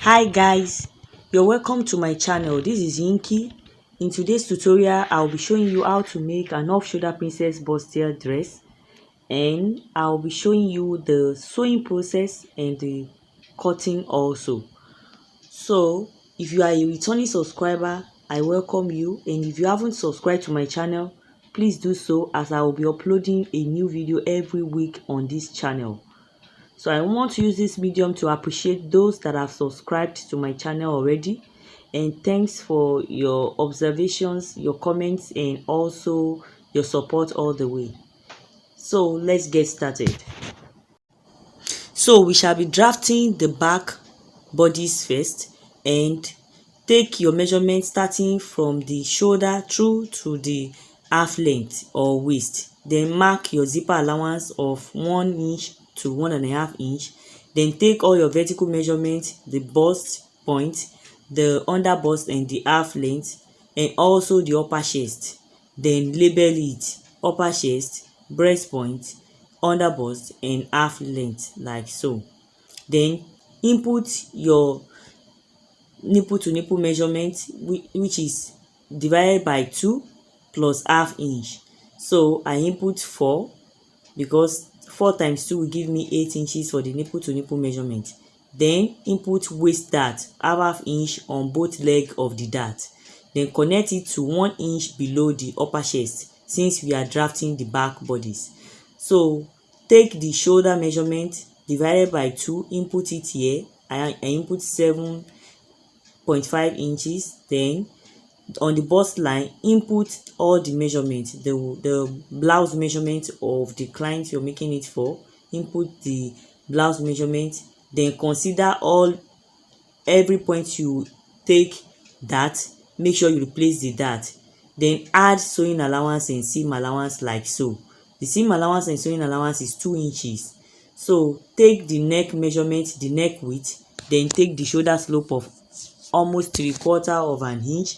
Hi guys, you're welcome to my channel. This is Yinky. In today's tutorial, I'll be showing you how to make an off-shoulder princess bustier dress, and I'll be showing you the sewing process and the cutting also. So if you are a returning subscriber, I welcome you, and if you haven't subscribed to my channel, please do so, as I will be uploading a new video every week on this channel. So I want to use this medium to appreciate those that have subscribed to my channel already, and thanks for your observations, your comments, and also your support all the way. So let's get started. So we shall be drafting the back bodice first, and take your measurement starting from the shoulder through to the half length or waist. Then mark your zipper allowance of 1 inch to 1.5 inch. Then take all your vertical measurements, the bust point, the under bust and the half length, and also the upper chest. Then label it upper chest, breast point, under bust and half length, like so. Then input your nipple to nipple measurement, which is divided by 2 plus half inch. So I input 4 because 4 times 2 will give me 8 inches for the nipple to nipple measurement. Then input waist dart, half inch on both leg of the dart. Then connect it to 1 inch below the upper chest, since we are drafting the back bodice. So take the shoulder measurement divided by 2, input it here. I input 7.5 inches. Then on the bust line, input all the measurements, the blouse measurement of the client you're making it for. Input the blouse measurement, then consider every point you take dart, make sure you replace the dart. Then add sewing allowance and seam allowance, like so. The seam allowance and sewing allowance is 2 inches. So take the neck measurement, the neck width, then take the shoulder slope of almost 3/4 of an inch.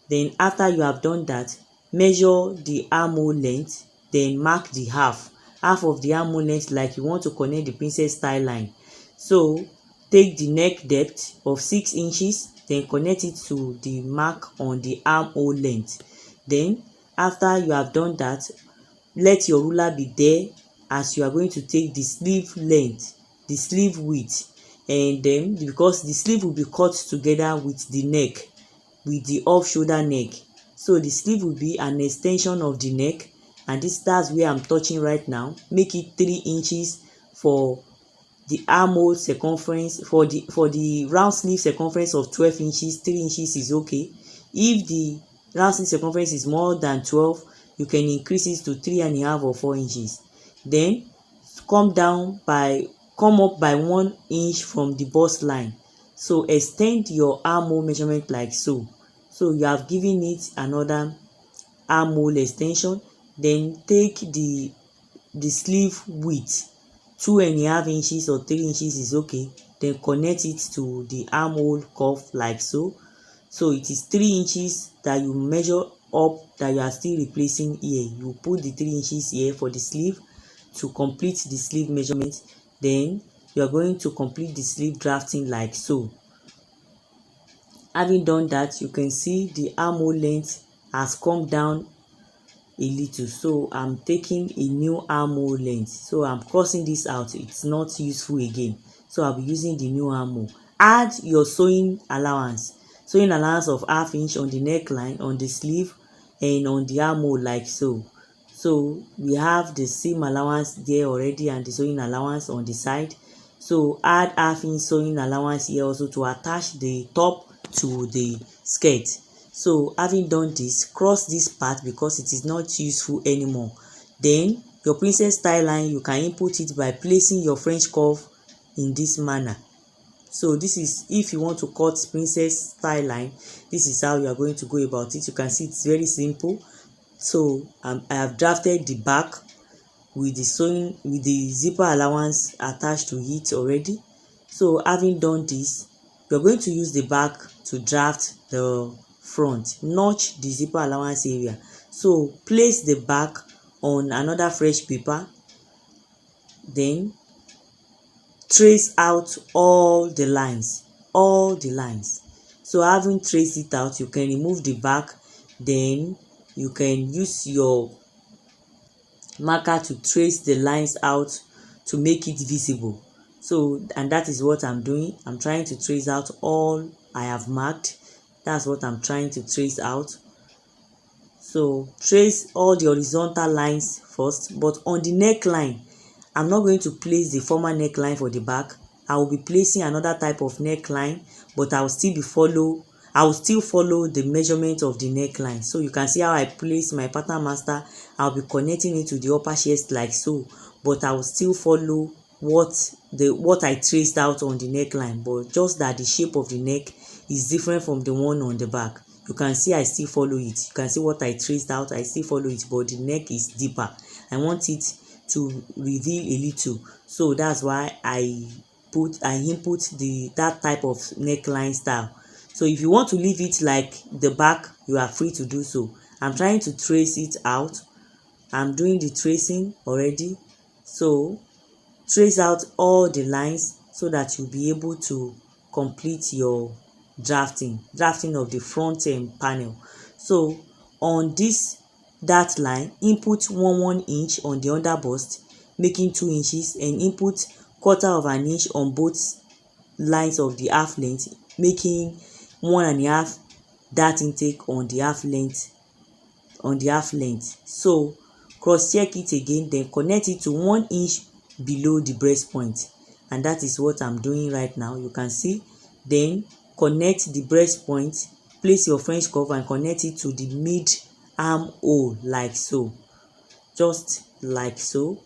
Then after you have done that, measure the armhole length, then mark the half of the armhole length, like you want to connect the princess style line. So take the neck depth of 6 inches, then connect it to the mark on the armhole length. Then after you have done that, let your ruler be there, as you are going to take the sleeve length, the sleeve width, and then because the sleeve will be cut together with the neck, with the off shoulder neck, so the sleeve will be an extension of the neck, and that's where I'm touching right now. Make it 3 inches for the armhole circumference. For the round sleeve circumference of 12 inches, 3 inches is okay. If the round sleeve circumference is more than 12, you can increase it to 3.5 or 4 inches. Then come up by 1 inch from the bust line. So extend your armhole measurement like so. So you have given it another armhole extension. Then take the sleeve width, 2.5 inches or 3 inches is okay. Then connect it to the armhole curve, like so. So it is 3 inches that you measure up, that you are still replacing here. You put the 3 inches here for the sleeve to complete the sleeve measurement. Then you are going to complete the sleeve drafting, like so. Having done that, you can see the armhole length has come down a little, so I'm taking a new armhole length. So I'm crossing this out, it's not useful again, so I'll be using the new armhole. Add your sewing allowance of half inch on the neckline, on the sleeve, and on the armhole, like so. So we have the seam allowance there already and the sewing allowance on the side. So add half inch sewing allowance here also to attach the top to the skirt. So having done this, cross this part because it is not useful anymore. Then your princess style line, you can input it by placing your French curve in this manner. So this is if you want to cut princess style line, this is how you are going to go about it. You can see it's very simple. So I have drafted the back with the zipper allowance attached to it already. So having done this, you're going to use the back to draft the front. Notch the zipper allowance area. So place the back on another fresh paper, then trace out all the lines all the lines. So having traced it out, you can remove the back, then you can use your marker to trace the lines out to make it visible. So, and that is what I'm doing. I'm trying to trace out all I have marked. That's what I'm trying to trace out. So trace all the horizontal lines first, but on the neckline, I'm not going to place the former neckline for the back. I will be placing another type of neckline, but I will still follow the measurement of the neckline. So you can see how I place my pattern master. I'll be connecting it to the upper chest like so, but I will still follow what I traced out on the neckline, but just that the shape of the neck is different from the one on the back. You can see I still follow it. You can see what I traced out, I still follow it, but the neck is deeper. I want it to reveal a little, so that's why I input that type of neckline style. So if you want to leave it like the back, you are free to do so. I'm trying to trace it out. I'm doing the tracing already. So trace out all the lines so that you'll be able to complete your drafting of the front panel. So on that line, input 1 inch on the under bust, making 2 inches, and input 1/4 inch on both lines of the half length, making 1.5 dart intake on the half length. So cross check it again, then connect it to 1 inch below the breast point, and that is what I'm doing right now. You can see. Then connect the breast point, place your French curve and connect it to the mid arm hole like so, just like so.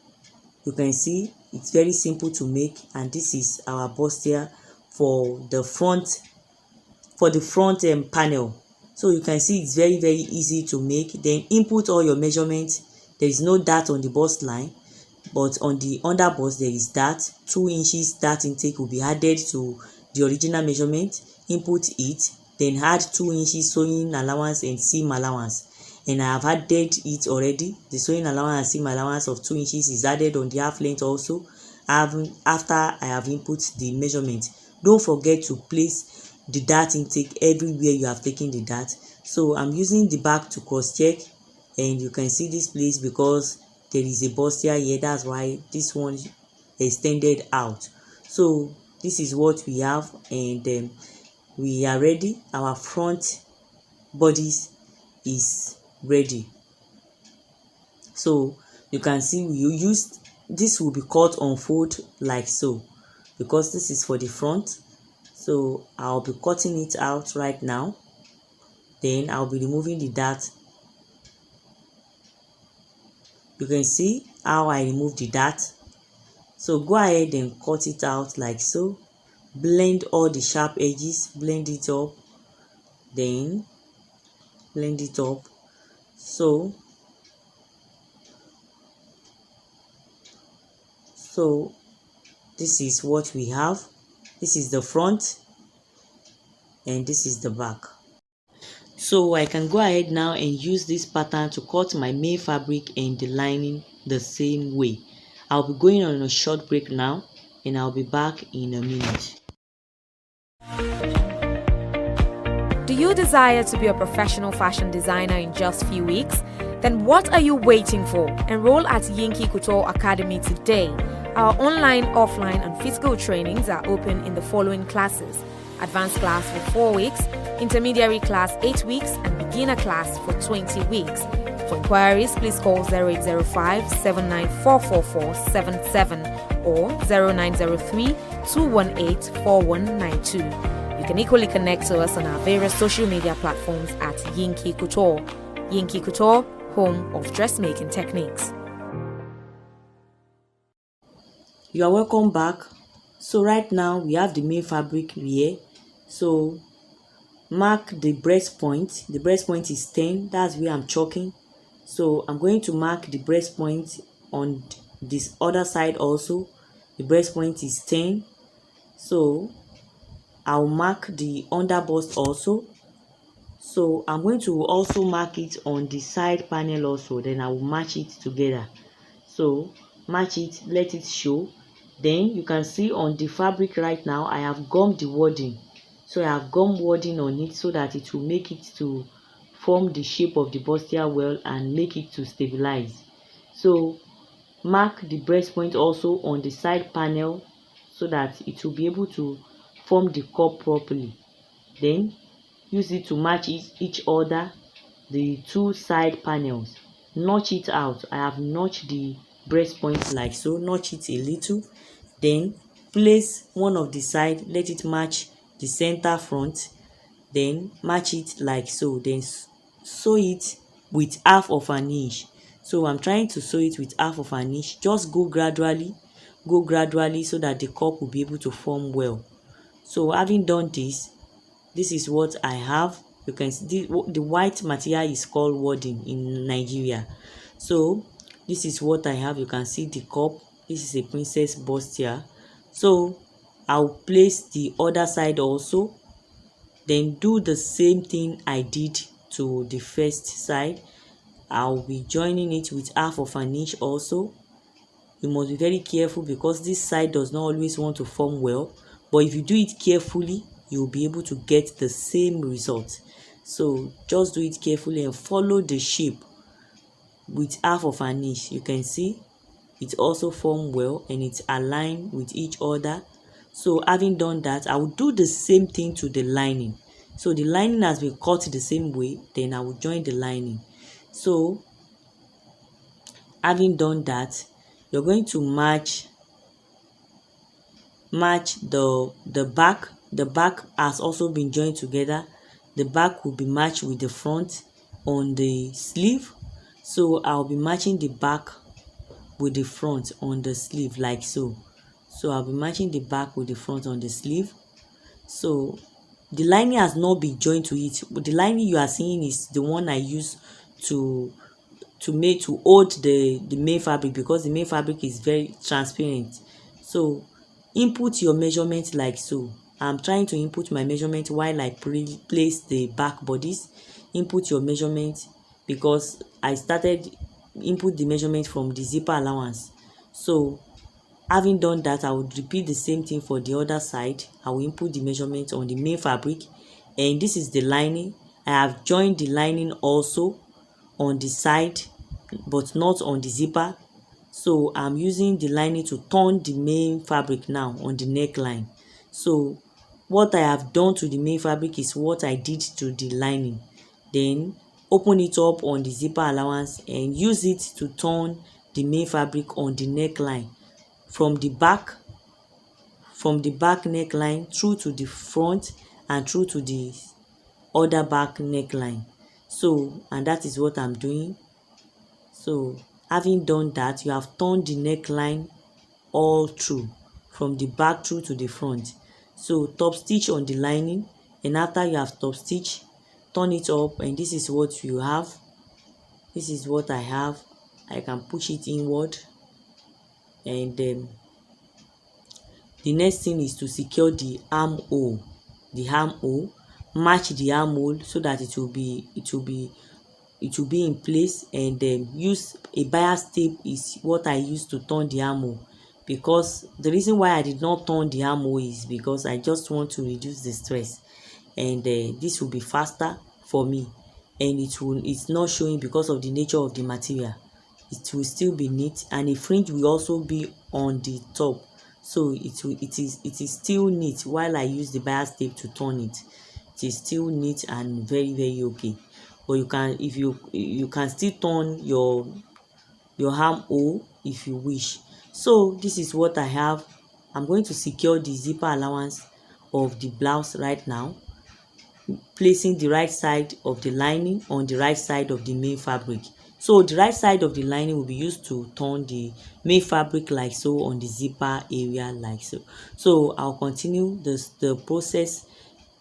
You can see it's very simple to make, and this is our bustier for the front panel. So you can see it's very easy to make. Then input all your measurements. There is no dart on the bust line, but on the under bust there is dart. 2 inches dart intake will be added to the original measurement. Input it, then add 2 inches sewing allowance and seam allowance, and I have added it already. The sewing allowance and seam allowance of 2 inches is added on the half length also, after I have input the measurement. Don't forget to place the dart intake everywhere you have taken the dart. So I'm using the back to cross check, and you can see this place because there is a bustier here. That's why this one extended out. So this is what we have, and we are ready. Our front bodice is ready. So you can see this will be cut on fold like so, because this is for the front. So I'll be cutting it out right now. Then I'll be removing the dart. You can see how I remove the dart. So go ahead and cut it out like so. Blend all the sharp edges, blend it up, then blend it up. So this is what we have. This is the front and this is the back. So I can go ahead now and use this pattern to cut my main fabric and the lining the same way. I'll be going on a short break now, and I'll be back in a minute. Do you desire to be a professional fashion designer in just a few weeks? Then what are you waiting for? Enroll at Yankee Couture Academy today. Our online, offline, and physical trainings are open in the following classes: advanced class for 4 weeks, intermediary class 8 weeks, and beginner class for 20 weeks. For inquiries, please call 0805 7944477 or 0903 218 4192. You can equally connect to us on our various social media platforms at Yankee Couture. Yankee Couture, home of dressmaking techniques. You are welcome back. So right now we have the main fabric here. So mark the breast point. The breast point is 10. That's where I'm chalking. So I'm going to mark the breast point on this other side also. The breast point is 10. So I'll mark the under bust also. So I'm going to also mark it on the side panel also. Then I will match it together. So match it, let it show. Then you can see on the fabric right now I have gummed the wording. So I have gum wording on it so that it will make it to form the shape of the bustier well and make it to stabilize. So mark the breast point also on the side panel so that it will be able to form the cup properly. Then use it to match each other, the two side panels. Notch it out. I have notched the breast point like so. Notch it a little. Then place one of the side, let it match the center front. Then match it like so. Then sew it with half of an inch. So I'm trying to sew it with half of an inch. Just go gradually so that the cup will be able to form well. So having done this, this is what I have. You can see the white material is called wording in Nigeria. So this is what I have. You can see the cup. This is a princess bustier. So I'll place the other side also. Then do the same thing I did to the first side. I'll be joining it with half of an inch also. You must be very careful because this side does not always want to form well, but if you do it carefully, you'll be able to get the same result. So just do it carefully and follow the shape with half of an inch. You can see it also formed well and it's aligned with each other. So having done that, I will do the same thing to the lining. So the lining has been cut the same way, then I will join the lining. So having done that, you're going to match the back. The back has also been joined together. The back will be matched with the front on the sleeve. So I'll be matching the back with the front on the sleeve like so. So I'll be matching the back with the front on the sleeve. So the lining has not been joined to it, but the lining you are seeing is the one I use to hold the main fabric, because the main fabric is very transparent. So input your measurement like so. I'm trying to input my measurement while I place the back bodice. Input your measurement because I started input the measurement from the zipper allowance. So having done that, I would repeat the same thing for the other side. I will input the measurement on the main fabric, and this is the lining. I have joined the lining also on the side but not on the zipper. So I'm using the lining to turn the main fabric now on the neckline. So what I have done to the main fabric is what I did to the lining. Then open it up on the zipper allowance and use it to turn the main fabric on the neckline from the back neckline through to the front and through to the other back neckline. So, and that is what I'm doing. So having done that, you have turned the neckline all through from the back through to the front. So top stitch on the lining, and after you have top stitch, turn it up, and this is what you have. This is what I have. I can push it inward, and then the next thing is to secure the armhole. Match the armhole so that it will be in place, and then use a bias tape is what I use to turn the armhole, because the reason why I did not turn the armhole is because I just want to reduce the stress, and this will be faster for me, and it's not showing because of the nature of the material. It will still be neat, and a fringe will also be on the top, so it is still neat while I use the bias tape to turn it. It is still neat and very, very okay. But you can, if you can still turn your armhole if you wish. So this is what I have. I'm going to secure the zipper allowance of the blouse right now, placing the right side of the lining on the right side of the main fabric. So the right side of the lining will be used to turn the main fabric like so on the zipper area like so. So I'll continue the process.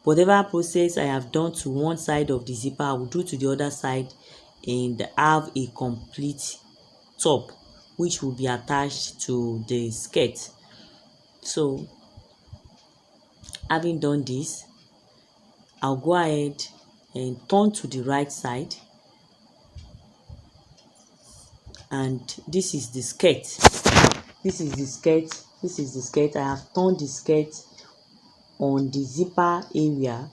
Whatever process I have done to one side of the zipper, I will do to the other side, and have a complete top which will be attached to the skirt. So having done this, I'll go ahead and turn to the right side, and this is the skirt. I have turned the skirt on the zipper area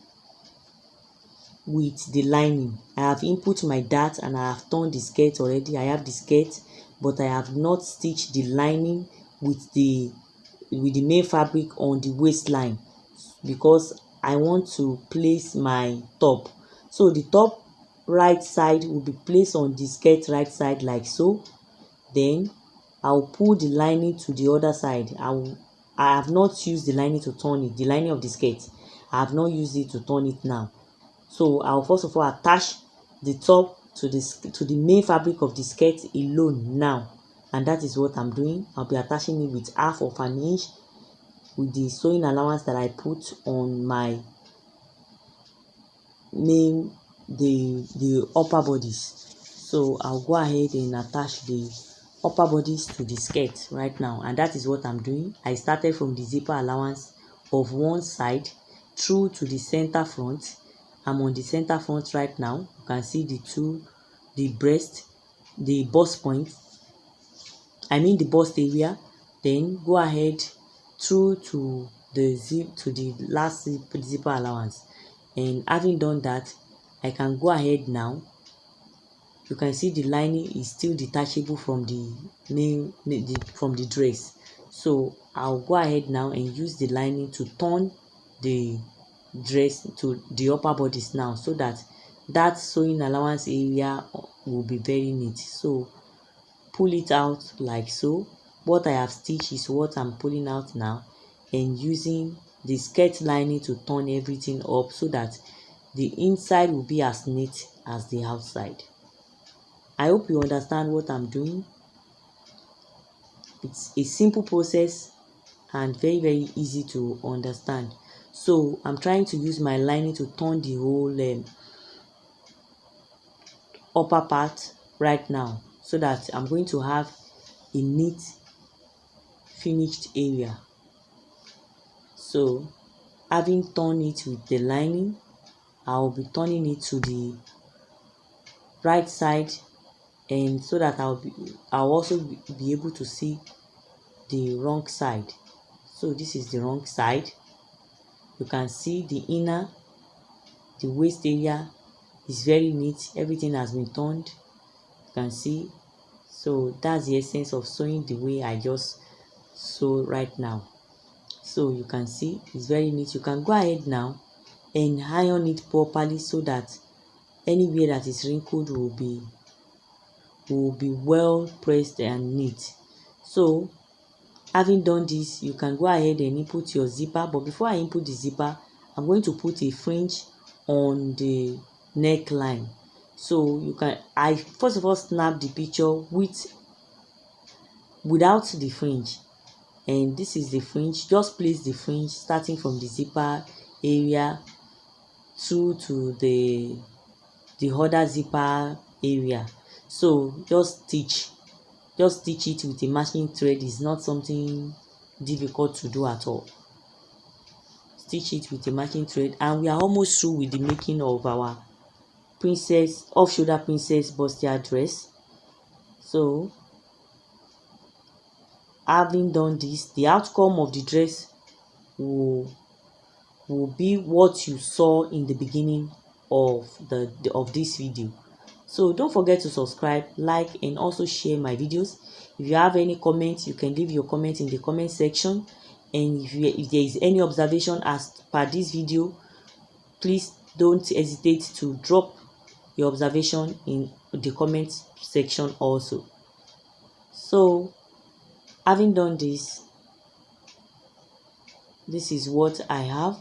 with the lining. I have input my dart and I have turned the skirt already. I have the skirt, but I have not stitched the lining with the main fabric on the waistline because I want to place my top. So the top right side will be placed on the skirt right side like so. Then I'll pull the lining to the other side. I have not used the lining to turn it, the lining of the skirt. I have not used it to turn it now. So I'll first of all attach the top to the main fabric of the skirt alone now, and that is what I'm doing. I'll be attaching it with 1/2 inch with the sewing allowance that I put on my the upper bodice. So I'll go ahead and attach the upper bodice to the skirt right now, and that is what I'm doing. I started from the zipper allowance of one side through to the center front. I'm on the center front right now. You can see the breast, the bust point, the bust area. Then go ahead through to the last zipper allowance, and having done that, I can go ahead now. You can see the lining is still detachable from the dress. So I'll go ahead now and use the lining to turn the dress to the upper bodice now, so that sewing allowance area will be very neat. So pull it out like so. What I have stitched is what I'm pulling out now, and using the skirt lining to turn everything up so that the inside will be as neat as the outside. I hope you understand what I'm doing. It's a simple process and very, very easy to understand. So I'm trying to use my lining to turn the whole upper part right now, so that I'm going to have a neat finished area. So having turned it with the lining, I'll be turning it to the right side, and so that I'll also be able to see the wrong side. So this is the wrong side. You can see the inner, the waist area is very neat. Everything has been turned. You can see. So that's the essence of sewing the way I just sew right now. So you can see it's very neat. You can go ahead now and iron it properly so that anywhere that is wrinkled will be well pressed and neat. So having done this, you can go ahead and input your zipper. But before I input the zipper, I'm going to put a fringe on the neckline. So I first of all snap the picture without the fringe, and this is the fringe. Just place the fringe starting from the zipper area through to the other zipper area. So just stitch it with a matching thread. Is not something difficult to do at all. Stitch it with a matching thread, and we are almost through with the making of our off-shoulder princess bustier dress. So having done this, the outcome of the dress will be what you saw in the beginning of this video. So don't forget to subscribe, like, and also share my videos. If you have any comments, you can leave your comment in the comment section, and if there is any observation as per this video, please don't hesitate to drop your observation in the comment section also. So having done this is what I have.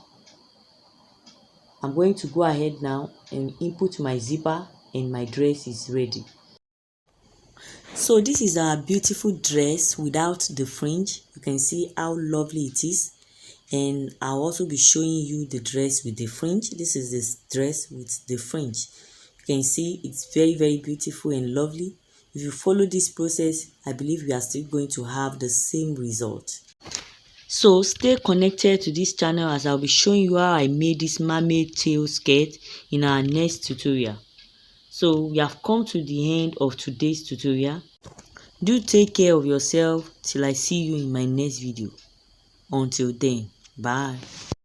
I'm going to go ahead now and input my zipper, and my dress is ready. So this is our beautiful dress without the fringe. You can see how lovely it is, and I'll also be showing you the dress with the fringe. This is this dress with the fringe. You can see it's very, very beautiful and lovely. If you follow this process, I believe we are still going to have the same result. So stay connected to this channel, as I'll be showing you how I made this mermaid tail skirt in our next tutorial. So we have come to the end of today's tutorial. Do take care of yourself till I see you in my next video. Until then, bye.